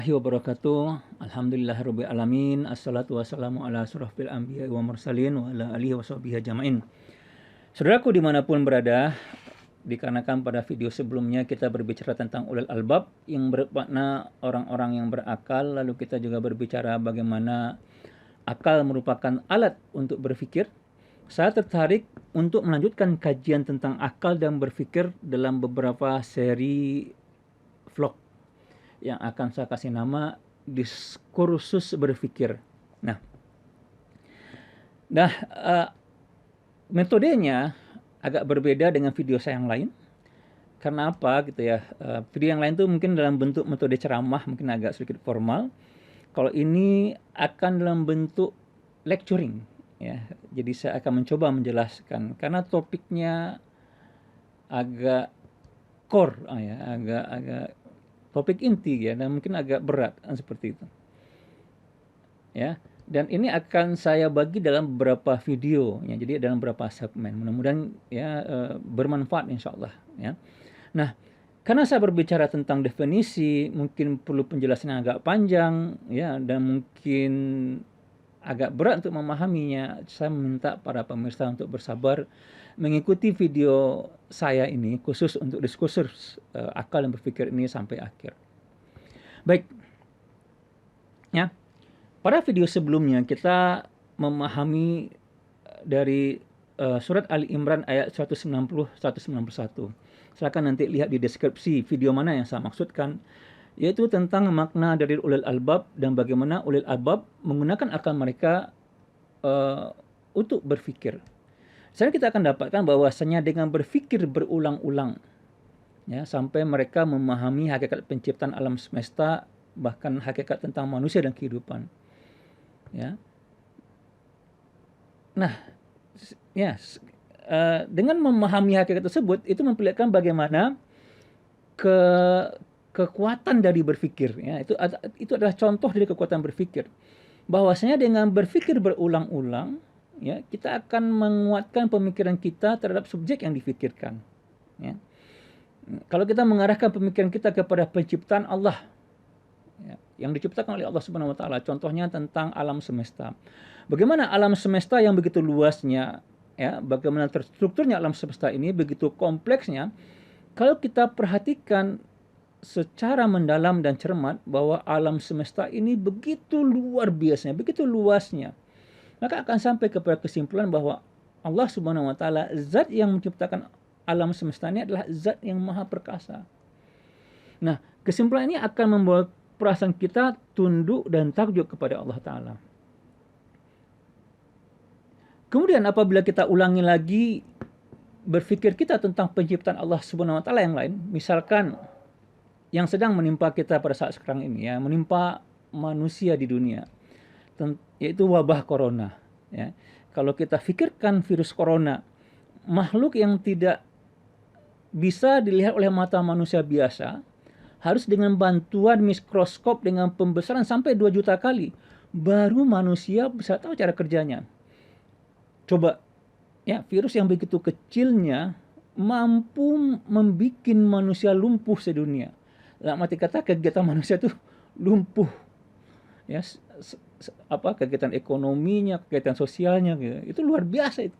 Wabarakatuh. Alhamdulillahirabbil alamin. Assalatu wassalamu ala asyrofil anbiya'i wa mursalin wa ala alihi washabihi ajmain. Saudaraku dimanapun berada, dikarenakan pada video sebelumnya kita berbicara tentang ulul albab yang bermakna orang-orang yang berakal, lalu kita juga berbicara bagaimana akal merupakan alat untuk berfikir. Saya tertarik untuk melanjutkan kajian tentang akal dan berfikir dalam beberapa seri vlog yang akan saya kasih nama diskursus berfikir. Nah, metodenya agak berbeda dengan video saya yang lain. Karena apa gitu ya? Video yang lain tuh mungkin dalam bentuk metode ceramah, mungkin agak sedikit formal. Kalau ini akan dalam bentuk lecturing, ya. Jadi saya akan mencoba menjelaskan karena topiknya agak core, ya, agak topik inti ya, dan mungkin agak berat seperti itu. Ya, dan ini akan saya bagi dalam beberapa video, ya. Jadi dalam beberapa segmen. Mudah-mudahan ya bermanfaat insyaallah, ya. Nah, karena saya berbicara tentang definisi, mungkin perlu penjelasan yang agak panjang, ya, dan mungkin agak berat untuk memahaminya. Saya meminta para pemirsa untuk bersabar mengikuti video saya ini khusus untuk diskursus akal dan berpikir ini sampai akhir. Baik, ya. Pada video sebelumnya kita memahami dari surat Ali Imran ayat 190-191. Silakan nanti lihat di deskripsi video mana yang saya maksudkan, yaitu tentang makna dari ulul albab dan bagaimana ulul albab menggunakan akal mereka untuk berfikir. Sekarang kita akan dapatkan bahwasanya dengan berfikir berulang-ulang, ya, sampai mereka memahami hakikat penciptaan alam semesta, bahkan hakikat tentang manusia dan kehidupan, ya. Nah, ya, dengan memahami hakikat tersebut itu memperlihatkan bagaimana kekuatan dari berfikir, ya. Itu adalah contoh dari kekuatan berfikir, bahwasanya dengan berfikir berulang-ulang, ya, kita akan menguatkan pemikiran kita terhadap subjek yang difikirkan, ya. Kalau kita mengarahkan pemikiran kita kepada penciptaan Allah, ya, yang diciptakan oleh Allah Subhanahu wa taala, contohnya tentang alam semesta. Bagaimana alam semesta yang begitu luasnya, ya, bagaimana terstrukturnya alam semesta ini begitu kompleksnya. Kalau kita perhatikan secara mendalam dan cermat bahwa alam semesta ini begitu luar biasanya, begitu luasnya, maka akan sampai kepada kesimpulan bahwa Allah Subhanahu wa taala, zat yang menciptakan alam semesta ini adalah zat yang maha perkasa. Nah, kesimpulan ini akan membawa perasaan kita tunduk dan takjub kepada Allah taala. Kemudian apabila kita ulangi lagi berfikir kita tentang penciptaan Allah Subhanahu wa taala yang lain, misalkan yang sedang menimpa kita pada saat sekarang ini, ya, menimpa manusia di dunia, yaitu wabah corona, ya. Kalau kita pikirkan virus corona, makhluk yang tidak bisa dilihat oleh mata manusia biasa, harus dengan bantuan mikroskop dengan pembesaran sampai 2 juta kali, baru manusia bisa tahu cara kerjanya. Coba, ya, virus yang begitu kecilnya mampu membuat manusia lumpuh sedunia. Dalam arti kata kegiatan manusia itu lumpuh, ya, kegiatan ekonominya, kegiatan sosialnya, gitu. Itu luar biasa itu.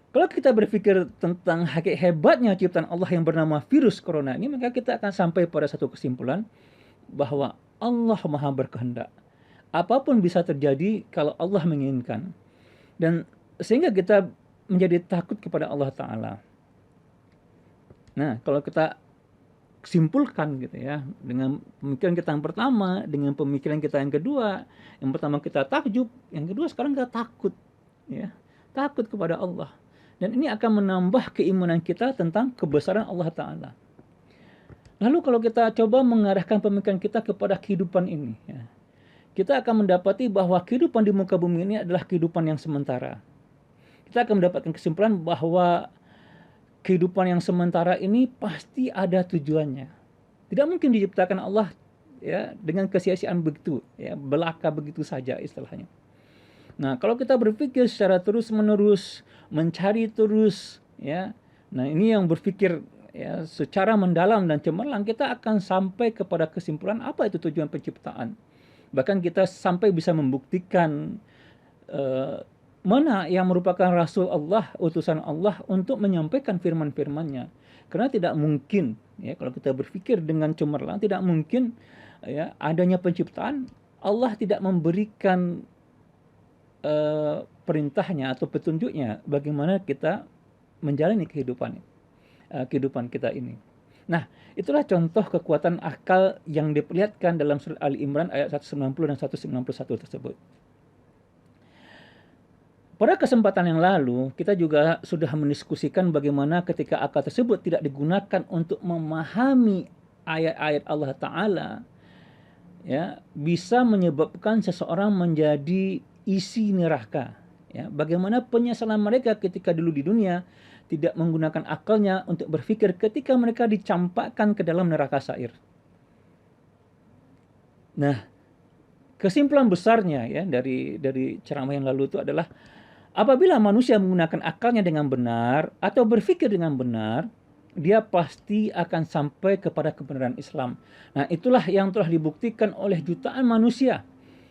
Kalau kita berpikir tentang hebatnya ciptaan Allah yang bernama virus corona ini, maka kita akan sampai pada satu kesimpulan bahwa Allah maha berkehendak. Apapun bisa terjadi kalau Allah menginginkan. Dan sehingga kita menjadi takut kepada Allah Ta'ala. Nah, kalau kita simpulkan gitu ya, dengan pemikiran kita yang pertama, dengan pemikiran kita yang kedua, yang pertama kita takjub, yang kedua sekarang kita takut, ya, takut kepada Allah. Dan ini akan menambah keimanan kita tentang kebesaran Allah Ta'ala. Lalu kalau kita coba mengarahkan pemikiran kita kepada kehidupan ini, ya, kita akan mendapati bahwa kehidupan di muka bumi ini adalah kehidupan yang sementara. Kita akan mendapatkan kesimpulan bahwa kehidupan yang sementara ini pasti ada tujuannya. Tidak mungkin diciptakan Allah, ya, dengan kesia-siaan begitu, ya, belaka begitu saja istilahnya. Nah, kalau kita berpikir secara terus-menerus, mencari terus, ya. Nah, ini yang berpikir ya, secara mendalam dan cemerlang, kita akan sampai kepada kesimpulan apa itu tujuan penciptaan. Bahkan kita sampai bisa membuktikan mana yang merupakan Rasul Allah, utusan Allah untuk menyampaikan firman-firmannya. Karena tidak mungkin, ya, kalau kita berpikir dengan cemerlang, tidak mungkin, ya, adanya penciptaan, Allah tidak memberikan perintahnya atau petunjuknya bagaimana kita menjalani kehidupan kita ini. Nah, itulah contoh kekuatan akal yang diperlihatkan dalam surat Ali Imran ayat 190 dan 191 tersebut. Pada kesempatan yang lalu, kita juga sudah mendiskusikan bagaimana ketika akal tersebut tidak digunakan untuk memahami ayat-ayat Allah Ta'ala, ya, bisa menyebabkan seseorang menjadi isi neraka. Ya, bagaimana penyesalan mereka ketika dulu di dunia tidak menggunakan akalnya untuk berpikir ketika mereka dicampakkan ke dalam neraka sair. Nah, kesimpulan besarnya, ya, dari ceramah yang lalu itu adalah apabila manusia menggunakan akalnya dengan benar atau berpikir dengan benar, dia pasti akan sampai kepada kebenaran Islam. Nah, itulah yang telah dibuktikan oleh jutaan manusia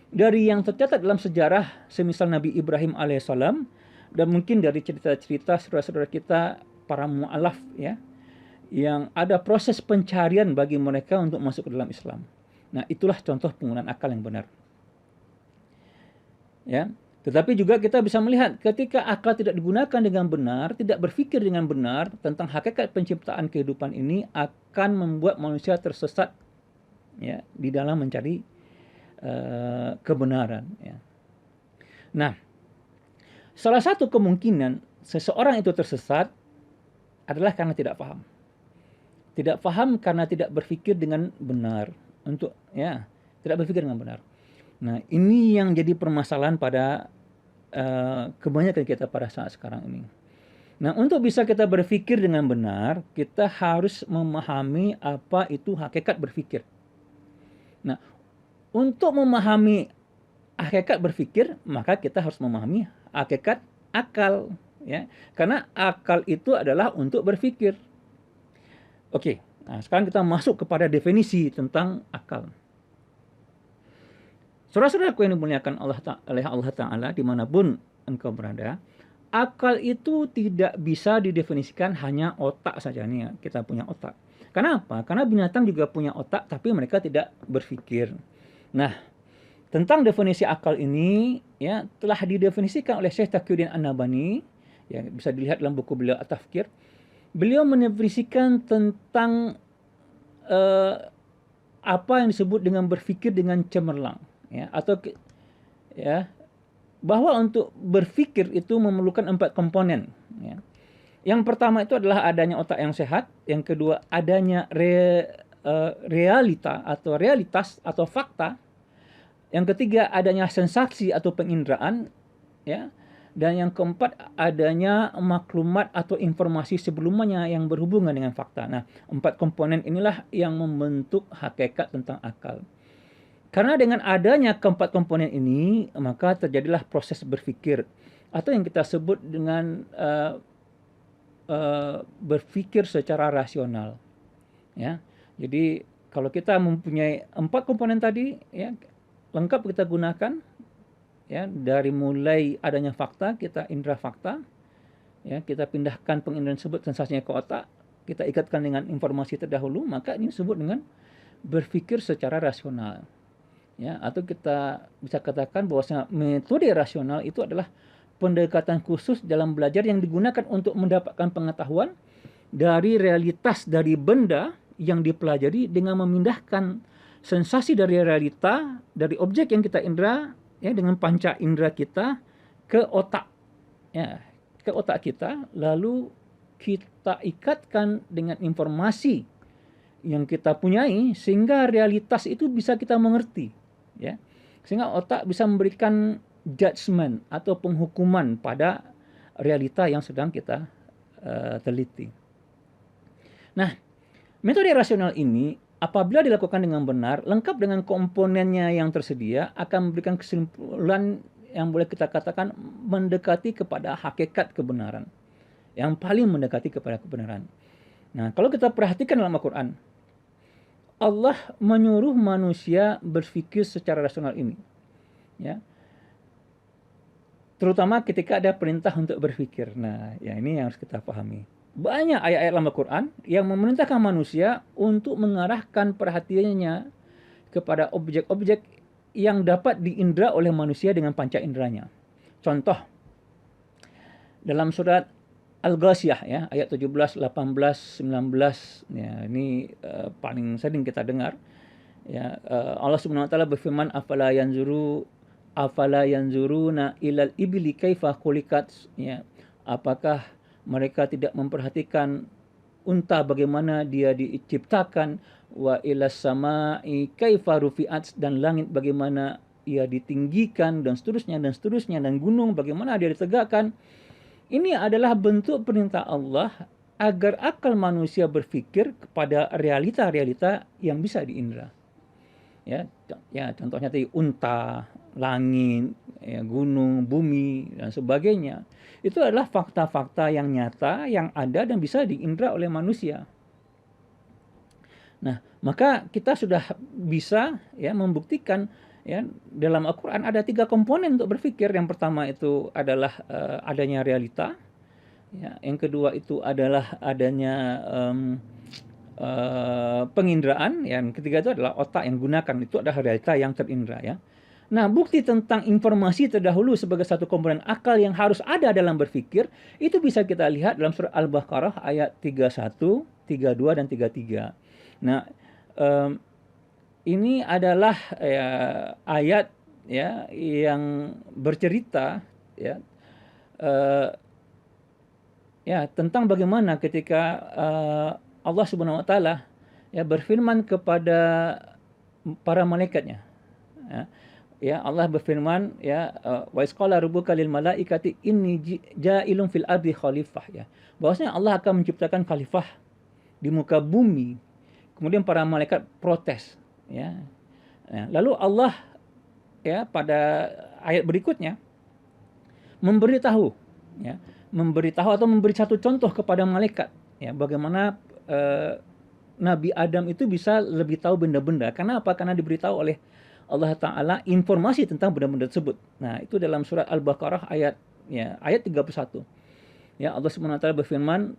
dari yang tercatat dalam sejarah, semisal Nabi Ibrahim alaihissalam, dan mungkin dari cerita-cerita saudara-saudara kita para mu'alaf, ya, yang ada proses pencarian bagi mereka untuk masuk ke dalam Islam. Nah, itulah contoh penggunaan akal yang benar. Ya, tetapi juga kita bisa melihat ketika akal tidak digunakan dengan benar, tidak berpikir dengan benar tentang hakikat penciptaan kehidupan ini, akan membuat manusia tersesat, ya, di dalam mencari kebenaran. Ya. Nah, salah satu kemungkinan seseorang itu tersesat adalah karena tidak paham. Tidak paham karena tidak berpikir dengan benar. Tidak berpikir dengan benar. Nah, ini yang jadi permasalahan pada kebanyakan kita pada saat sekarang ini. Nah, untuk bisa kita berpikir dengan benar, kita harus memahami apa itu hakikat berpikir. Nah, untuk memahami hakikat berpikir, maka kita harus memahami hakikat akal, ya. Karena akal itu adalah untuk berpikir. Oke, nah sekarang kita masuk kepada definisi tentang akal. Saudara-saudaraku yang dimuliakan oleh Allah Ta'ala dimanapun engkau berada, akal itu tidak bisa didefinisikan hanya otak saja. Nih, kita punya otak. Kenapa? Karena binatang juga punya otak, tapi mereka tidak berpikir. Nah, tentang definisi akal ini, ya, telah didefinisikan oleh Syekh Taqiyuddin An-Nabhani, ya, bisa dilihat dalam buku beliau At-Tafkir. Beliau mendefinisikan tentang apa yang disebut dengan berpikir dengan cemerlang, ya, atau ya, bahwa untuk berpikir itu memerlukan 4 komponen, ya. Yang pertama itu adalah adanya otak yang sehat, yang kedua adanya realitas atau fakta, yang ketiga adanya sensasi atau penginderaan, ya, dan yang keempat adanya maklumat atau informasi sebelumnya yang berhubungan dengan fakta. Nah, 4 komponen inilah yang membentuk hakikat tentang akal. Karena dengan adanya keempat komponen ini, maka terjadilah proses berpikir atau yang kita sebut dengan berpikir secara rasional, ya. Jadi kalau kita mempunyai 4 komponen tadi, ya, lengkap kita gunakan, ya, dari mulai adanya fakta, kita indera fakta, ya, kita pindahkan penginderaan tersebut sensasinya ke otak, kita ikatkan dengan informasi terdahulu, maka ini disebut dengan berpikir secara rasional, ya. Atau kita bisa katakan bahwasanya metode rasional itu adalah pendekatan khusus dalam belajar yang digunakan untuk mendapatkan pengetahuan dari realitas dari benda yang dipelajari dengan memindahkan sensasi dari realita, dari objek yang kita indera, ya, dengan panca indera kita ke otak, ya, ke otak kita, lalu kita ikatkan dengan informasi yang kita punyai sehingga realitas itu bisa kita mengerti, ya. Sehingga otak bisa memberikan judgment atau penghukuman pada realita yang sedang kita teliti. Nah, metode rasional ini apabila dilakukan dengan benar, lengkap dengan komponennya yang tersedia, akan memberikan kesimpulan yang boleh kita katakan mendekati kepada hakikat kebenaran. Yang paling mendekati kepada kebenaran. Nah, kalau kita perhatikan dalam Al-Quran, Allah menyuruh manusia berpikir secara rasional ini. Ya, terutama ketika ada perintah untuk berpikir. Nah, ya ini yang harus kita pahami. Banyak ayat-ayat dalam Al-Quran yang memerintahkan manusia untuk mengarahkan perhatiannya kepada objek-objek yang dapat diindra oleh manusia dengan panca inderanya. Contoh, dalam surat Al-Ghasyiyah ya, ayat 17, 18, 19, ya ini paling sering kita dengar. Ya, Allah Subhanahu wa taala berfirman, afala yanzuruna ilal ibli kaifa khuliqat, ya. Apakah mereka tidak memperhatikan unta bagaimana dia diciptakan, wa ilas sama'i kaifa rufi'at, dan langit bagaimana ia ditinggikan, dan seterusnya dan gunung bagaimana dia ditegakkan. Ini adalah bentuk perintah Allah agar akal manusia berpikir kepada realita-realita yang bisa diindra. Ya, contohnya tadi unta, langit, ya, gunung, bumi dan sebagainya. Itu adalah fakta-fakta yang nyata yang ada dan bisa diindra oleh manusia. Nah, maka kita sudah bisa ya membuktikan ya dalam Al-Quran ada 3 komponen untuk berpikir. Yang pertama itu adalah adanya realita. Ya, yang kedua itu adalah adanya penginderaan. Yang ketiga itu adalah otak yang gunakan. Itu adalah realita yang terindra ya. Nah, bukti tentang informasi terdahulu sebagai satu komponen akal yang harus ada dalam berpikir, itu bisa kita lihat dalam surah Al-Baqarah ayat 31, 32, dan 33. Nah, ini adalah ya, ayat ya yang bercerita ya, ya tentang bagaimana ketika Allah Subhanahu wa taala ya berfirman kepada para malaikatnya. Ya, Allah berfirman ya, wa isqala rabbuka lil malaikati inni ja'ilun fil ardi khalifah, ya. Bahwasanya Allah akan menciptakan khalifah di muka bumi. Kemudian para malaikat protes, ya. Nah, lalu Allah ya pada ayat berikutnya memberitahu atau memberi satu contoh kepada malaikat ya bagaimana Nabi Adam itu bisa lebih tahu benda-benda. Karena apa? Karena diberitahu oleh Allah Ta'ala informasi tentang benda-benda tersebut. Nah, itu dalam surat Al-Baqarah ayat 31. Ya, Allah Subhanahu wa taala berfirman,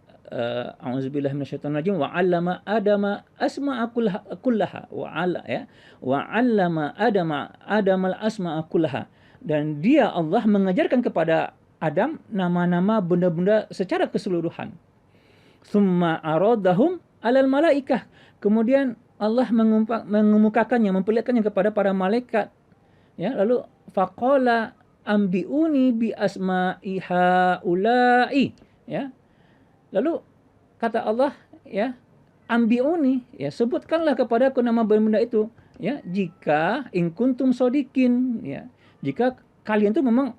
a'udzubillahi minasyaitonir rajim, wa 'allama adama asma'a kullaha wa 'allama adamal asma'a kullaha. Dan dia Allah mengajarkan kepada Adam nama-nama benda-benda secara keseluruhan. Tsumma aradahum 'alal malaikah. Kemudian Allah mengemukakannya, memperlihatkannya kepada para malaikat. Ya, lalu faqala ambiuni bi asma'i haula'i, ya. Lalu kata Allah, ya, ambiuni, ya, sebutkanlah kepadaku nama benda itu, ya, jika in kuntum shodikin, ya. Jika kalian itu memang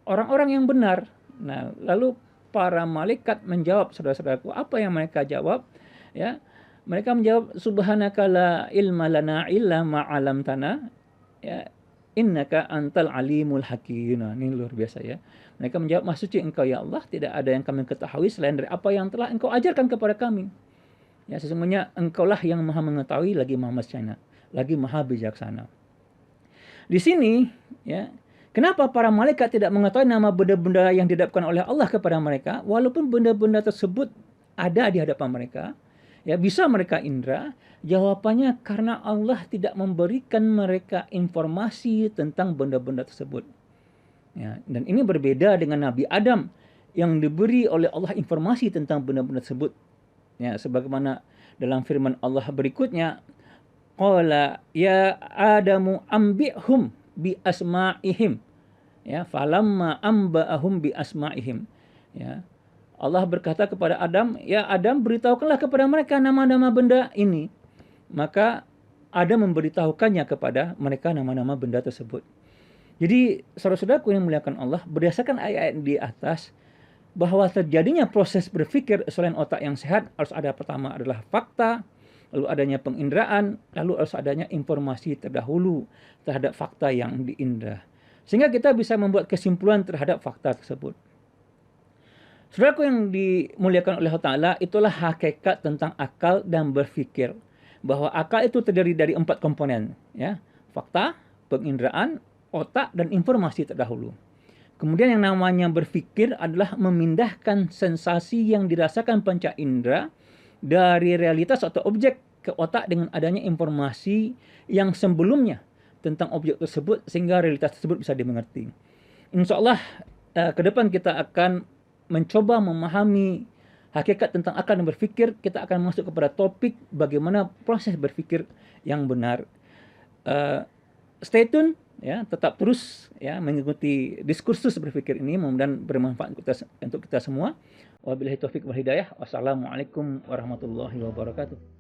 orang-orang yang benar. Nah, lalu para malaikat menjawab, saudara-saudaraku, apa yang mereka jawab? Ya, mereka menjawab, subhanaka la ilma lana illa ma 'allamtana, ya, innaka antal alimul hakim. Nah, ini luar biasa ya. Mereka menjawab, maha suci engkau ya Allah, tidak ada yang kami ketahui selain dari apa yang telah engkau ajarkan kepada kami. Ya, sesungguhnya engkaulah yang maha mengetahui, lagi maha bijaksana, lagi maha bijaksana. Di sini, ya, kenapa para malaikat tidak mengetahui nama benda-benda yang didapatkan oleh Allah kepada mereka, walaupun benda-benda tersebut ada di hadapan mereka? Ya, bisa mereka indra? Jawabannya karena Allah tidak memberikan mereka informasi tentang benda-benda tersebut. Ya, dan ini berbeda dengan Nabi Adam yang diberi oleh Allah informasi tentang benda-benda tersebut. Ya, sebagaimana dalam firman Allah berikutnya, qala ya Adamu ambi'hum bi asma'ihim. Ya, falamma amba'ahum bi asma'ihim. Ya. Allah berkata kepada Adam, ya Adam, beritahukanlah kepada mereka nama-nama benda ini. Maka Adam memberitahukannya kepada mereka nama-nama benda tersebut. Jadi, saudara-saudaraku yang memuliakan Allah, berdasarkan ayat-ayat di atas, bahwa terjadinya proses berpikir selain otak yang sehat, harus ada pertama adalah fakta, lalu adanya penginderaan, lalu harus adanya informasi terdahulu terhadap fakta yang diindra. Sehingga kita bisa membuat kesimpulan terhadap fakta tersebut. Saudaraku yang dimuliakan oleh Allah Ta'ala, itulah hakikat tentang akal dan berfikir. Bahwa akal itu terdiri dari 4 komponen. Ya, fakta, penginderaan, otak, dan informasi terdahulu. Kemudian yang namanya berfikir adalah memindahkan sensasi yang dirasakan panca indera dari realitas atau objek ke otak dengan adanya informasi yang sebelumnya tentang objek tersebut sehingga realitas tersebut bisa dimengerti. Insya Allah ke depan kita akan mencoba memahami hakikat tentang akal dan berfikir. Kita akan masuk kepada topik bagaimana proses berfikir yang benar. Stay tune ya, tetap terus ya mengikuti diskursus berfikir ini, mudah-mudahan bermanfaat untuk kita semua. Wabillahi taufik wal hidayah. Wassalamualaikum warahmatullahi wabarakatuh.